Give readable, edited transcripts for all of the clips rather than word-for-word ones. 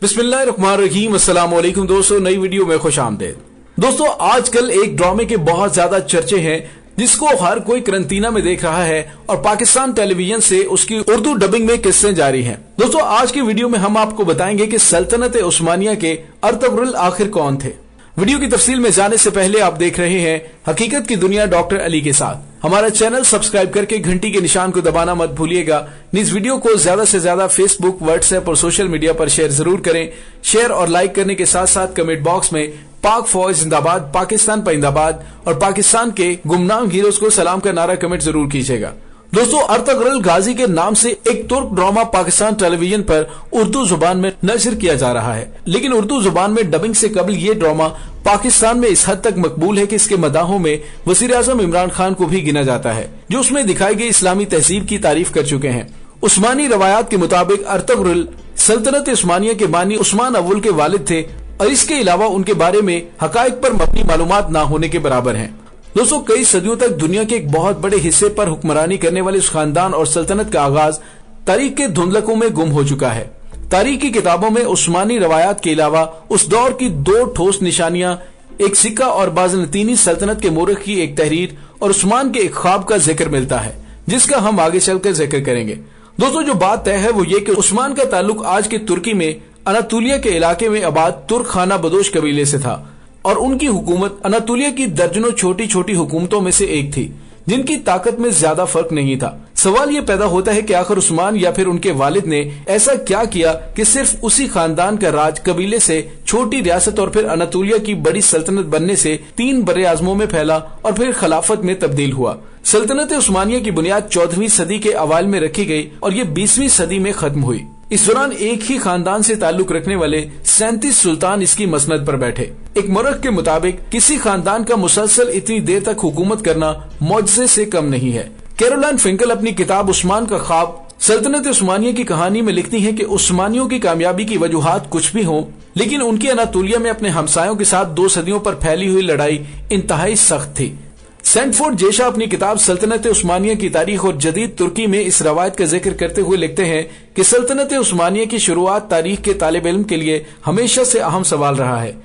बिस्मिल्लाहिर्रहमानिर्रहीम। अस्सलाम वालेकुम दोस्तों, नई वीडियो में खुश आमदीद। दोस्तों, आजकल एक ड्रामे के बहुत ज्यादा चर्चे हैं जिसको हर कोई करंटीना में देख रहा है और पाकिस्तान टेलीविजन से उसकी उर्दू डबिंग में किस्सें जारी हैं। दोस्तों, आज की वीडियो में हम आपको बताएंगे कि सल्तनत उस्मानिया के अर्तुगरुल आखिर कौन थे। वीडियो की तफसील में जाने से पहले आप देख रहे हैं हकीकत की दुनिया डॉक्टर अली के साथ। हमारा चैनल सब्सक्राइब करके घंटी के निशान को दबाना मत भूलिएगा। इस वीडियो को ज्यादा से ज्यादा फेसबुक, व्हाट्सएप और सोशल मीडिया पर शेयर जरूर करें। शेयर और लाइक करने के साथ साथ कमेंट बॉक्स में पाक फौज जिंदाबाद, पाकिस्तान परिंदाबाद और पाकिस्तान के गुमनाम हीरोज को सलाम का नारा कमेंट जरूर कीजिएगा। दोस्तों, अर्तुगरुल गाजी के नाम से एक तुर्क ड्रामा पाकिस्तान टेलीविजन पर उर्दू जुबान में नशर किया जा रहा है, लेकिन उर्दू जुबान में डबिंग से कबल ये ड्रामा पाकिस्तान में इस हद तक मकबूल है कि इसके मदाहों में वजीर आजम इमरान खान को भी गिना जाता है, जो उसमें दिखाई गई इस्लामी तहजीब की तारीफ कर चुके हैं। उस्मानी रवायात के मुताबिक अर्तुगरुल सल्तनत उस्मानिया के बानी उस्मान अव्वल के वालिद थे और इसके अलावा उनके बारे में हकायक पर मबनी मालूमात न होने के बराबर हैं। दोस्तों, कई सदियों तक दुनिया के एक बहुत बड़े हिस्से पर हुक्मरानी करने वाले उस खानदान और सल्तनत का आगाज तारीख के धुंधलकों में गुम हो चुका है। तारीख की किताबों में उस्मानी रवायात के अलावा उस दौर की दो ठोस निशानियां, एक सिक्का और बाज़नतीनी सल्तनत के मोरख की एक तहरीर और उस्मान के एक ख्वाब का जिक्र मिलता है, जिसका हम आगे चलकर जिक्र करेंगे। दोस्तों, जो बात तय है वो ये कि उस्मान का ताल्लुक आज के तुर्की में अनातोलिया के इलाके में आबाद तुर्क खाना बदोश कबीले से था और उनकी हुकूमत अनातोलिया की दर्जनों छोटी छोटी हुकूमतों में से एक थी, जिनकी ताकत में ज्यादा फर्क नहीं था। सवाल ये पैदा होता है कि आखिर उस्मान या फिर उनके वालिद ने ऐसा क्या किया कि सिर्फ उसी खानदान का राज कबीले से छोटी रियासत और फिर अनातोलिया की बड़ी सल्तनत बनने से 3 बड़े आजमों में फैला और फिर खिलाफत में तब्दील हुआ। सल्तनत उस्मानिया की बुनियाद 14वीं सदी के अवाइल में रखी गई और ये 20वीं सदी में खत्म हुई। इस दौरान एक ही खानदान से ताल्लुक रखने वाले 37 सुल्तान इसकी मसनद पर बैठे। एक मुरख के मुताबिक किसी खानदान का मुसलसल इतनी देर तक हुकूमत करना मौजज़े से कम नहीं है। कैरोलाइन फिंकल अपनी किताब उस्मान का ख्वाब सल्तनत उस्मानिया की कहानी में लिखती हैं कि उस्मानियों की कामयाबी की वजूहात कुछ भी हों, लेकिन उनकी अनातोलिया में अपने हमसायों के साथ 2 सदियों पर फैली हुई लड़ाई इंतहाई सख्त थी। सैंडफोर्ड जेशा अपनी किताब सल्तनत उस्मानिया की तारीख और जदीद तुर्की में इस रवायत का जिक्र करते हुए लिखते हैं कि सल्तनत उस्मानिया की शुरुआत तारीख के तालिब इल्म के लिए हमेशा से अहम सवाल रहा है,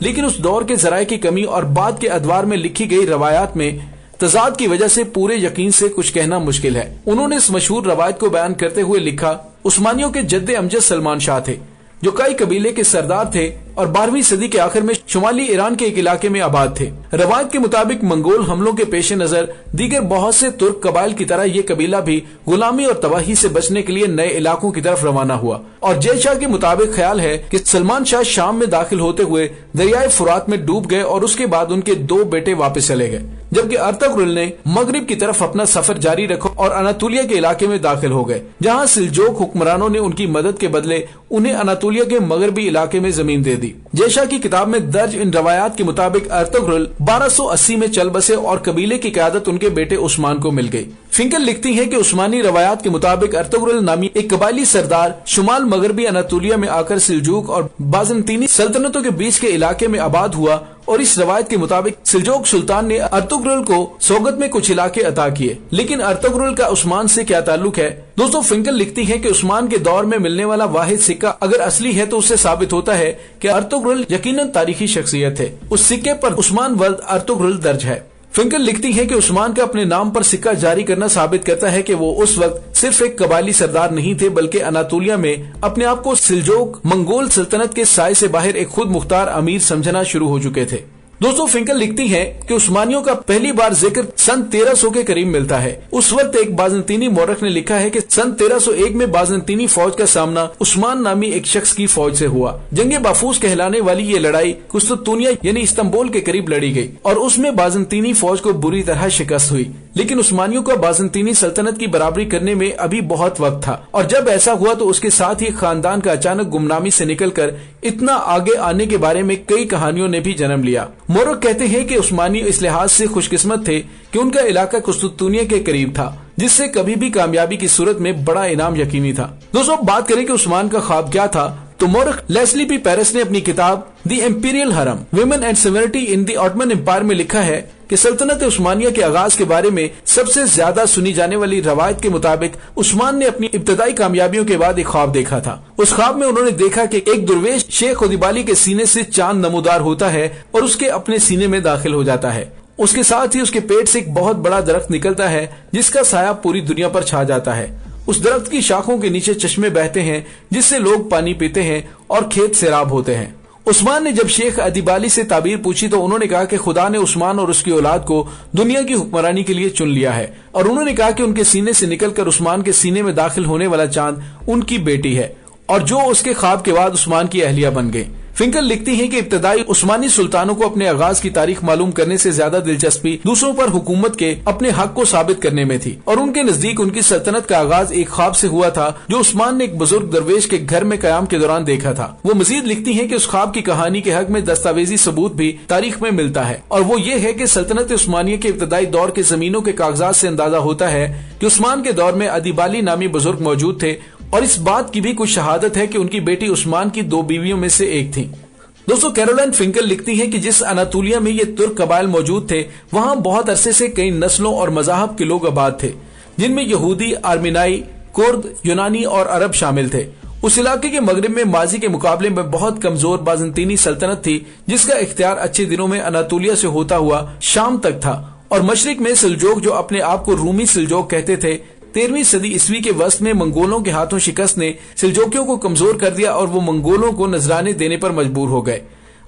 लेकिन उस दौर के जराये की कमी और बाद के अदवार में लिखी गई रवायात में तजाद की वजह से पूरे यकीन से कुछ कहना मुश्किल है। उन्होंने इस मशहूर रवायत को बयान करते हुए लिखा, उस्मानियों के जद्दे अमजद सलमान शाह थे, जो कई कबीले के सरदार थे और 12वीं सदी के आखिर में शुमाली ईरान के एक इलाके में आबाद थे। रवायत के मुताबिक मंगोल हमलों के पेश नजर दीगर बहुत से तुर्क कबाइल की तरह ये कबीला भी गुलामी और तबाही से बचने के लिए नए इलाकों की तरफ रवाना हुआ और जयशाह के मुताबिक ख्याल है कि सलमान शाह शाम में दाखिल होते हुए दरियाए फुरात में डूब गए और उसके बाद उनके 2 बेटे वापस चले गए, जबकि अर्तुगरुल ने मगरिब की तरफ अपना सफर जारी रखा और अनातोलिया के इलाके में दाखिल हो गए, जहाँ सिलजोक हुक्मरानों ने उनकी मदद के बदले उन्हें अनातोलिया के मगरबी इलाके में जमीन दे दी। जयशाह की किताब में दर्ज इन रवायात के मुताबिक अर्तुगरुल 1280 में चल बसे और कबीले की क़यादत उनके बेटे उस्मान को मिल गई। फिंकल लिखती हैं कि उस्मानी रवायात के मुताबिक अर्तुगरुल नामी एक कबायली सरदार शुमाल मगरबी अनातोलिया में आकर सिलजूक और बाज़नतीनी सल्तनतों के बीच के इलाके में आबाद हुआ और इस रवायत के मुताबिक सिलजोक सुल्तान ने अर्तुगरुल को सौगत में कुछ इलाके अता किए। लेकिन अर्तुगरुल का उस्मान से क्या ताल्लुक है? दोस्तों, फिंकल लिखती है कि उस्मान के दौर में मिलने वाला वाहिद सिक्का अगर असली है तो उससे साबित होता है कि अर्तुगरुल यकीनन तारीखी शख्सियत है। उस सिक्के पर उस्मान वल्द अर्तुगरुल दर्ज है। फिंकल लिखती है कि उस्मान का अपने नाम पर सिक्का जारी करना साबित करता है कि वो उस वक्त सिर्फ एक कबायली सरदार नहीं थे, बल्कि अनातोलिया में अपने आप को सिलजोक मंगोल सल्तनत के साए से बाहर एक खुद मुख्तार अमीर समझना शुरू हो चुके थे। दोस्तों, फिंकल लिखती हैं कि उस्मानियों का पहली बार जिक्र सन 1300 के करीब मिलता है। उस वक्त एक बाज़नतीनी मौरख ने लिखा है कि सन 1301 में बाज़नतीनी फौज का सामना उस्मान नामी एक शख्स की फौज से हुआ। जंगे बाफूस कहलाने वाली ये लड़ाई कुस्तुनतुनिया यानी इस्तांबुल के करीब लड़ी गई और उसमें बाज़नतीनी फौज को बुरी तरह शिकस्त हुई, लेकिन उस्मानियों का बाज़नतीनी सल्तनत की बराबरी करने में अभी बहुत वक्त था और जब ऐसा हुआ तो उसके साथ ही खानदान का अचानक गुमनामी से निकलकर इतना आगे आने के बारे में कई कहानियों ने भी जन्म लिया। मोरख कहते हैं कि उस्मानी इस लिहाज से खुशकिस्मत थे कि उनका इलाका कुस्तुनतुनिया के करीब था, जिससे कभी भी कामयाबी की सूरत में बड़ा इनाम यकीनी था। दोस्तों, बात करें कि उस्मान का ख्वाब क्या था, तो मोरख लेस्ली पी पेरिस ने अपनी किताब the imperial harem, women and civility in the Ottoman Empire में लिखा है کہ سلطنت عثمانیہ کے آغاز کے بارے میں سب سے زیادہ سنی جانے والی روایت کے مطابق عثمان نے اپنی ابتدائی کامیابیوں کے بعد ایک خواب دیکھا تھا۔ اس خواب میں انہوں نے دیکھا کہ ایک درویش شیخ ادیبالی کے سینے سے چاند نمودار ہوتا ہے اور اس کے اپنے سینے میں داخل ہو جاتا ہے۔ اس کے ساتھ ہی اس کے پیٹ سے ایک بہت بڑا درخت نکلتا ہے جس کا سایہ پوری دنیا پر چھا جاتا ہے۔ اس درخت کی شاخوں کے نیچے چشمے بہتے ہیں جس سے لوگ پانی پیتے ہیں اور کھیت سیراب ہوتے ہیں۔ عثمان نے جب شیخ ادیبالی سے تعبیر پوچھی تو انہوں نے کہا کہ خدا نے عثمان اور اس کی اولاد کو دنیا کی حکمرانی کے لیے چن لیا ہے، اور انہوں نے کہا کہ ان کے سینے سے نکل کر عثمان کے سینے میں داخل ہونے والا چاند ان کی بیٹی ہے، اور جو اس کے خواب کے بعد عثمان کی اہلیہ بن گئی۔ فنکل لکھتی ہیں کہ ابتدائی عثمانی سلطانوں کو اپنے آغاز کی تاریخ معلوم کرنے سے زیادہ دلچسپی دوسروں پر حکومت کے اپنے حق کو ثابت کرنے میں تھی، اور ان کے نزدیک ان کی سلطنت کا آغاز ایک خواب سے ہوا تھا جو عثمان نے ایک بزرگ درویش کے گھر میں قیام کے دوران دیکھا تھا۔ وہ مزید لکھتی ہیں کہ اس خواب کی کہانی کے حق میں دستاویزی ثبوت بھی تاریخ میں ملتا ہے، اور وہ یہ ہے کہ سلطنت عثمانیہ کے ابتدائی دور کے زمینوں کے کاغذات سے اندازہ ہوتا ہے کہ عثمان کے دور میں ادیبالی نامی بزرگ موجود تھے، اور اس بات کی بھی کچھ شہادت ہے کہ ان کی بیٹی عثمان کی 2 بیویوں میں سے ایک تھی۔ دوستو، کیرولائن فنکل لکھتی ہیں کہ جس اناطولیہ میں یہ ترک قبائل موجود تھے وہاں بہت عرصے سے کئی نسلوں اور مذاہب کے لوگ آباد تھے، جن میں یہودی، آرمینائی، کرد، یونانی اور عرب شامل تھے۔ اس علاقے کے مغرب میں ماضی کے مقابلے میں بہت کمزور بازنطینی سلطنت تھی جس کا اختیار اچھے دنوں میں اناطولیہ سے ہوتا ہوا شام تک تھا، اور مشرق میں سلجوق جو اپنے آپ کو رومی سلجوق کہتے تھے 13ویں صدی عیسوی کے وسط میں منگولوں کے ہاتھوں شکست نے سلجوکیوں کو کمزور کر دیا اور وہ منگولوں کو نذرانے دینے پر مجبور ہو گئے۔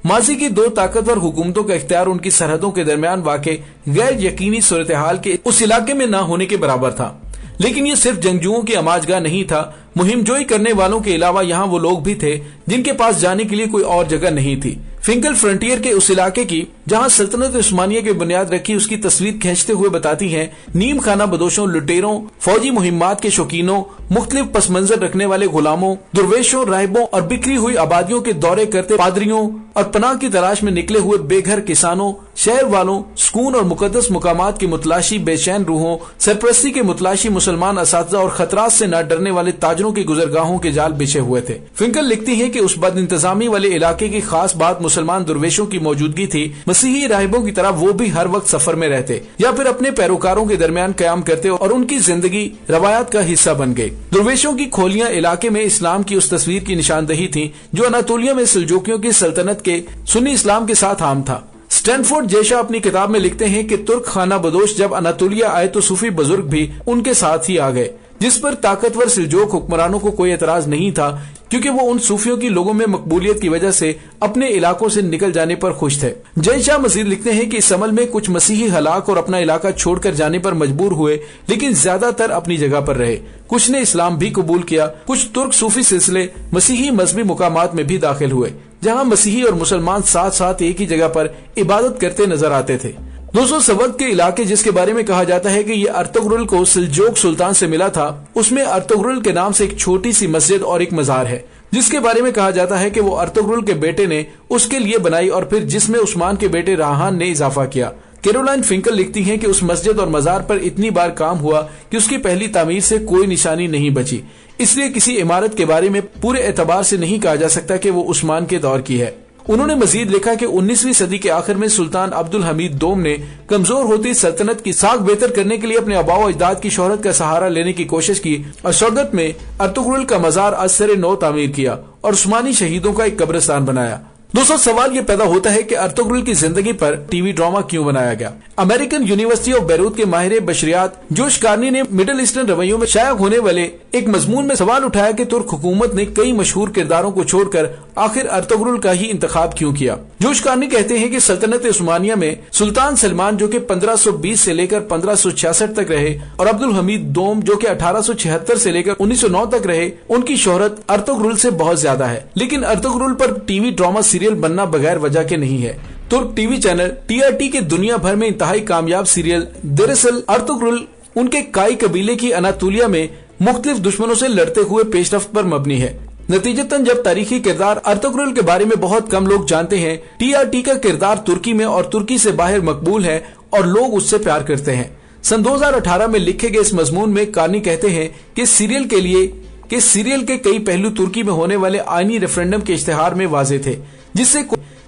ماضی کی 2 طاقتور حکومتوں کا اختیار ان کی سرحدوں کے درمیان واقع غیر یقینی صورتحال کے اس علاقے میں نہ ہونے کے برابر تھا، لیکن یہ صرف جنگجوؤں کی آماج گاہ نہیں تھا۔ مہم جوئی کرنے والوں کے علاوہ یہاں وہ لوگ بھی تھے جن کے پاس جانے کے لیے کوئی اور جگہ نہیں تھی۔ فنکل فرنٹیئر کے اس علاقے کی جہاں سلطنت عثمانیہ کی بنیاد رکھی اس کی تصویر کھینچتے ہوئے بتاتی ہیں، نیم خانہ بدوشوں، لٹیروں، فوجی مہمات کے شوقینوں، مختلف پس منظر رکھنے والے غلاموں، درویشوں، راہبوں اور بکھری ہوئی آبادیوں کے دورے کرتے پادریوں اور پناہ کی تلاش میں نکلے ہوئے بے گھر کسانوں، شہر والوں، سکون اور مقدس مقامات کی متلاشی بے چین روحوں، سرپرستی کے متلاشی مسلمان اساتذہ اور خطرات سے نہ ڈرنے والے تاجروں کی گزرگاہوں کے جال بچھے ہوئے تھے۔ فنکل لکھتی ہیں کہ اس بد انتظامی والے علاقے کی خاص بات مسلمان درویشوں کی موجودگی تھی۔ مسیحی راہبوں کی طرح وہ بھی ہر وقت سفر میں رہتے یا پھر اپنے پیروکاروں کے درمیان قیام کرتے اور ان کی زندگی روایات کا حصہ بن گئے۔ درویشوں کی کھولیاں علاقے میں اسلام کی اس تصویر کی نشاندہی تھی جو اناطولیہ میں سلجوکیوں کی سلطنت کے سنی اسلام کے ساتھ عام تھا۔ اسٹینفورڈ جیشا اپنی کتاب میں لکھتے ہیں کہ ترک خانہ بدوش جب اناطولیہ آئے تو صوفی بزرگ بھی ان کے ساتھ ہی آ گئے، جس پر طاقتور سلجوک حکمرانوں کو کوئی اعتراض نہیں تھا کیونکہ وہ ان صوفیوں کی لوگوں میں مقبولیت کی وجہ سے اپنے علاقوں سے نکل جانے پر خوش تھے۔ جے شاہ مزید لکھتے ہیں کہ اس عمل میں کچھ مسیحی ہلاک اور اپنا علاقہ چھوڑ کر جانے پر مجبور ہوئے، لیکن زیادہ تر اپنی جگہ پر رہے۔ کچھ نے اسلام بھی قبول کیا۔ کچھ ترک صوفی سلسلے مسیحی مذہبی مقامات میں بھی داخل ہوئے جہاں مسیحی اور مسلمان ساتھ ساتھ ایک ہی جگہ پر عبادت کرتے نظر آتے تھے۔ دوستو، سوات کے علاقے جس کے بارے میں کہا جاتا ہے کہ یہ ارتغرل کو سلجوک سلطان سے ملا تھا، اس میں ارتغرل کے نام سے ایک چھوٹی سی مسجد اور ایک مزار ہے جس کے بارے میں کہا جاتا ہے کہ وہ ارتغرل کے بیٹے نے اس کے لیے بنائی اور پھر جس میں عثمان کے بیٹے راہان نے اضافہ کیا۔ کیرولائن فنکل لکھتی ہیں کہ اس مسجد اور مزار پر اتنی بار کام ہوا کہ اس کی پہلی تعمیر سے کوئی نشانی نہیں بچی، اس لیے کسی عمارت کے بارے میں پورے اعتبار سے نہیں کہا جا سکتا کہ وہ عثمان کے دور کی ہے۔ انہوں نے مزید لکھا کہ 19ویں صدی کے آخر میں سلطان عبدالحمید دوم نے کمزور ہوتی سلطنت کی ساکھ بہتر کرنے کے لیے اپنے آباء و اجداد کی شہرت کا سہارا لینے کی کوشش کی اور سوگت میں ارتغرل کا مزار از سر نو تعمیر کیا اور عثمانی شہیدوں کا ایک قبرستان بنایا۔ دوستو، سوال یہ پیدا ہوتا ہے کہ ارتغرل کی زندگی پر ٹی وی ڈرامہ کیوں بنایا گیا؟ امریکن یونیورسٹی آف بیروت کے ماہر بشریات جوش کارنی نے مڈل ایسٹرن رویوں میں شائع ہونے والے ایک مضمون میں سوال اٹھایا کہ ترک حکومت نے کئی مشہور کرداروں کو چھوڑ کر آخر ارتغرل کا ہی انتخاب کیوں کیا۔ جوش کارنی کہتے ہیں کہ سلطنت عثمانیہ میں سلطان سلمان جو کہ 1520 سے لے کر 1566 تک رہے اور عبدالحمید دوم جو کہ 1876 سے لے کر 1909 تک رہے، ان کی شہرت ارتغرل سے بہت زیادہ ہے، لیکن ارتغرل پر ٹی وی ڈرامہ سیریل بننا بغیر وجہ کے نہیں ہے۔ ترک ٹی وی چینل TRT کے دنیا بھر میں انتہائی کامیاب سیریل دراصل ارتغرل ان کے کائی قبیلے کی اناطولیہ میں مختلف دشمنوں سے لڑتے ہوئے پیش رفت پر مبنی ہے۔ نتیجتاً جب تاریخی کردار ارتغرل کے بارے میں بہت کم لوگ جانتے ہیں، TRT کا کردار ترکی میں اور ترکی سے باہر مقبول ہے اور لوگ اس سے پیار کرتے ہیں۔ سن 2018 میں لکھے گئے اس مضمون میں کارنی کہتے ہیں کہ سیریل کے کئی پہلو ترکی میں ہونے والے آئینی ریفرنڈم کے اشتہار میں واضح تھے،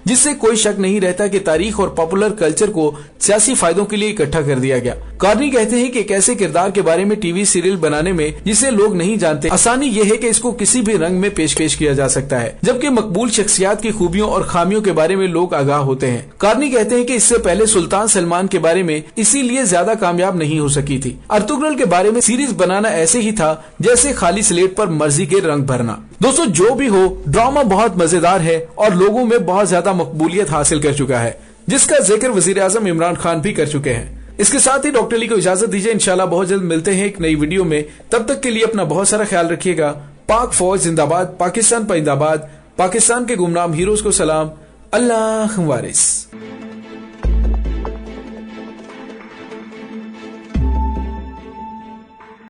जिससे कोई शक नहीं रहता कि तारीख और पॉपुलर कल्चर को सियासी फायदों के लिए इकट्ठा कर दिया गया। कार्नी कहते हैं कि एक ऐसे किरदार के बारे में टीवी सीरियल बनाने में जिसे लोग नहीं जानते, आसानी ये है कि इसको किसी भी रंग में पेश किया जा सकता है, जबकि मकबूल शख्सियात की खूबियों और खामियों के बारे में लोग आगाह होते हैं। कार्नी कहते हैं कि इससे पहले सुल्तान सलमान के बारे में इसीलिए ज्यादा कामयाब नहीं हो सकी थी। अर्तुगरुल के बारे में सीरीज बनाना ऐसे ही था जैसे खाली स्लेट पर मर्जी के रंग भरना। दोस्तों जो भी हो, ड्रामा बहुत मजेदार है और लोगों में बहुत ज्यादा मकबूलियत हासिल कर चुका है, जिसका जिक्र वजीर आजम इमरान खान भी कर चुके हैं। इसके साथ ही डॉक्टर अली को इजाजत दीजिए, इंशाल्लाह बहुत जल्द मिलते हैं एक नई वीडियो में। तब तक के लिए अपना बहुत सारा ख्याल रखिएगा। पाक फौज जिंदाबाद, पाकिस्तान परिंदाबाद, पाकिस्तान के गुमनाम हीरोज को सलाम, अल्लाह वारिस।